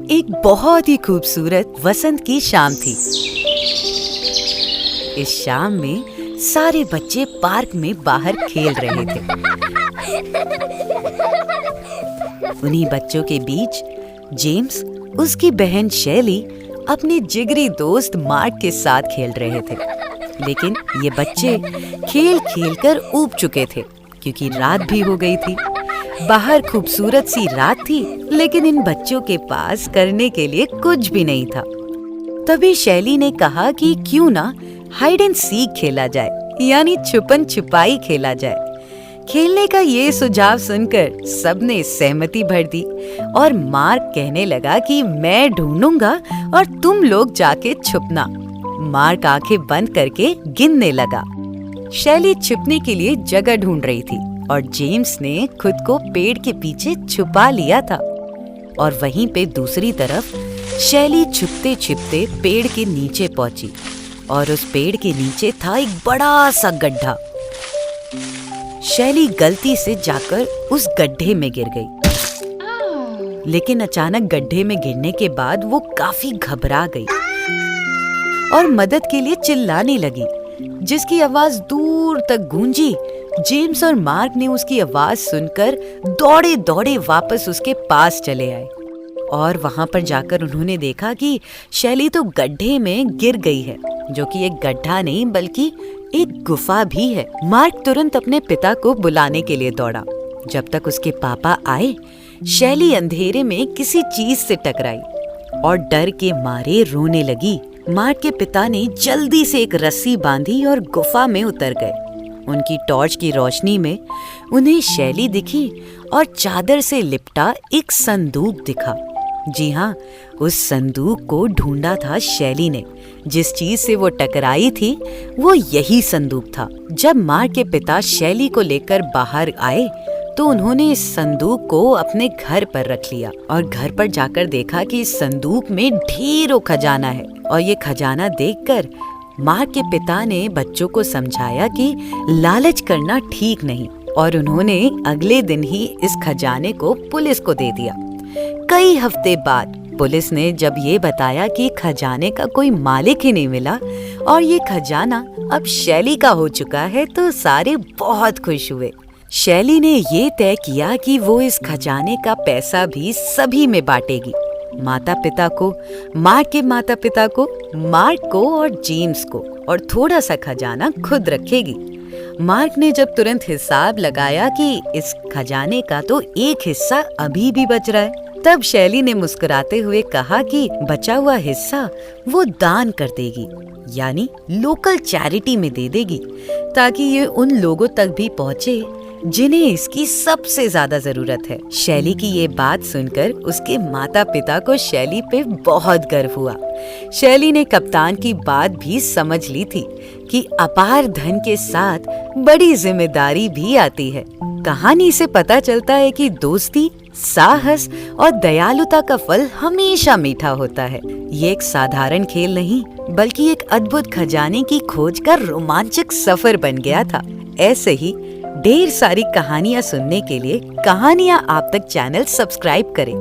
एक बहुत ही खूबसूरत वसंत की शाम थी। इस शाम में सारे बच्चे पार्क में बाहर खेल रहे थे। उन्हीं बच्चों के बीच जेम्स, उसकी बहन शैली अपने जिगरी दोस्त मार्क के साथ खेल रहे थे। लेकिन ये बच्चे खेल खेलकर ऊब चुके थे क्योंकि रात भी हो गई थी। बाहर खूबसूरत सी रात थी, लेकिन इन बच्चों के पास करने के लिए कुछ भी नहीं था। तभी शैली ने कहा कि क्यों ना हाइड एंड सीक खेला जाए, यानी छुपन छुपाई खेला जाए। खेलने का ये सुझाव सुनकर सबने सहमति भर दी और मार्क कहने लगा कि मैं ढूंढूंगा और तुम लोग जाके छुपना। मार्क आंखें बंद करके गिनने लगा। शैली छुपने के लिए जगह ढूंढ रही थी और जेम्स ने खुद को पेड़ के पीछे छुपा लिया था। और वहीं पे दूसरी तरफ शैली छुपते छिपते पेड़ के नीचे पहुंची और उस पेड़ के नीचे था एक बड़ा सा गड्ढा। शैली गलती से जाकर उस गड्ढे में गिर गई, लेकिन अचानक गड्ढे में गिरने के बाद वो काफी घबरा गई और मदद के लिए चिल्लाने लगी, जिसकी आवाज दूर तक गूंजी। जेम्स और मार्क ने उसकी आवाज सुनकर दौड़े दौड़े वापस उसके पास चले आए और वहां पर जाकर उन्होंने देखा कि शैली तो गड्ढे में गिर गई है, जो कि एक गड्ढा नहीं बल्कि एक गुफा भी है। मार्क तुरंत अपने पिता को बुलाने के लिए दौड़ा। जब तक उसके पापा आए, शैली अंधेरे में किसी चीज से टकराई और डर के मारे रोने लगी। मार्क के पिता ने जल्दी से एक रस्सी बांधी और गुफा में उतर गए। उनकी टॉर्च की रोशनी में उन्हें शैली दिखी और चादर से लिपटा एक संदूक दिखा। जी हाँ, उस संदूक को ढूंढा था शैली ने। जिस चीज से वो टकराई थी वो यही संदूक था। जब मार्क के पिता शैली को लेकर बाहर आए तो उन्होंने इस संदूक को अपने घर पर रख लिया और घर पर जाकर देखा कि इस संदूक में ढेरों खजाना है। और ये खजाना देखकर मार्क के पिता ने बच्चों को समझाया कि लालच करना ठीक नहीं, और उन्होंने अगले दिन ही इस खजाने को पुलिस को दे दिया। कई हफ्ते बाद पुलिस ने जब ये बताया कि खजाने का कोई मालिक ही नहीं मिला और ये खजाना अब शैली का हो चुका है, तो सारे बहुत खुश हुए। शैली ने ये तय किया कि वो इस खजाने का पैसा भी सभी में बांटेगी। माता पिता को, मार्क के माता पिता को, मार्क को और जेम्स को, और थोड़ा सा खजाना खुद रखेगी। मार्क ने जब तुरंत हिसाब लगाया कि इस खजाने का तो एक हिस्सा अभी भी बच रहा है, तब शैली ने मुस्कुराते हुए कहा कि बचा हुआ हिस्सा वो दान कर देगी, यानी लोकल चैरिटी में दे देगी, ताकि ये उन लोगों तक भी पहुँचे जिन्हें इसकी सबसे ज्यादा जरूरत है। शैली की ये बात सुनकर उसके माता पिता को शैली पे बहुत गर्व हुआ। शैली ने कप्तान की बात भी समझ ली थी कि अपार धन के साथ बड़ी जिम्मेदारी भी आती है। कहानी से पता चलता है कि दोस्ती, साहस और दयालुता का फल हमेशा मीठा होता है। ये एक साधारण खेल नहीं बल्कि एक अद्भुत खजाने की खोज का रोमांचक सफर बन गया था। ऐसे ही ढेर सारी कहानियाँ सुनने के लिए कहानियाँ आप तक चैनल सब्सक्राइब करें।